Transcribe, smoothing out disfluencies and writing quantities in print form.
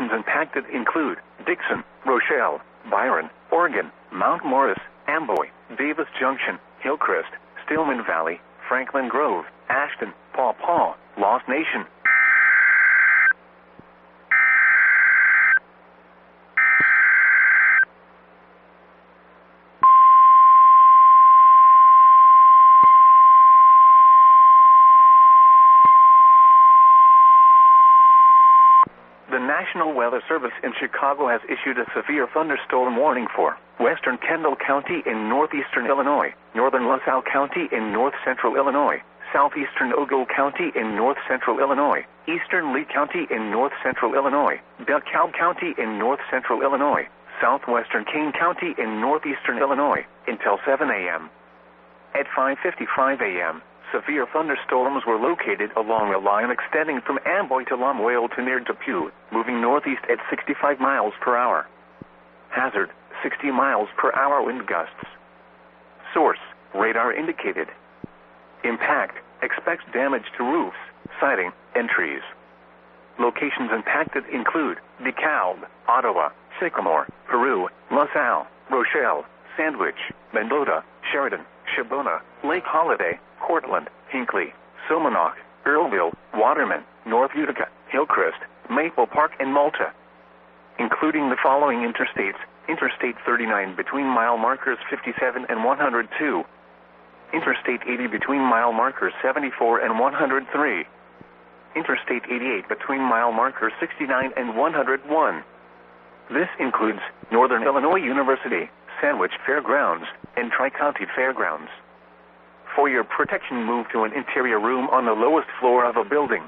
Locations impacted include Dixon, Rochelle, Byron, Oregon, Mount Morris, Amboy, Davis Junction, Hillcrest, Stillman Valley, Franklin Grove, Ashton, Paw Paw, Lost Nation. The National Weather Service in Chicago has issued a severe thunderstorm warning for western Kendall County in northeastern Illinois, northern LaSalle County in north-central Illinois, southeastern Ogle County in north-central Illinois, eastern Lee County in north-central Illinois, DeKalb County in north-central Illinois, southwestern Kane County in northeastern Illinois, until 7 a.m. At 5:55 a.m., severe thunderstorms were located along a line extending from Amboy to Lamoille to near Depew, moving northeast at 65 miles per hour. Hazard, 60 miles per hour wind gusts. Source, radar indicated. Impact, expects damage to roofs, siding, and trees. Locations impacted include DeKalb, Ottawa, Sycamore, Peru, LaSalle, Rochelle, Sandwich, Mendota, Sheridan, Shabona, Lake Holiday, Cortland, Hinckley, Somonauk, Earlville, Waterman, North Utica, Hillcrest, Maple Park, and Malta. Including the following interstates: Interstate 39 between mile markers 57 and 102. Interstate 80 between mile markers 74 and 103. Interstate 88 between mile markers 69 and 101. This includes Northern Illinois University, Sandwich Fairgrounds, and Tri-County Fairgrounds. For your protection, move to an interior room on the lowest floor of a building.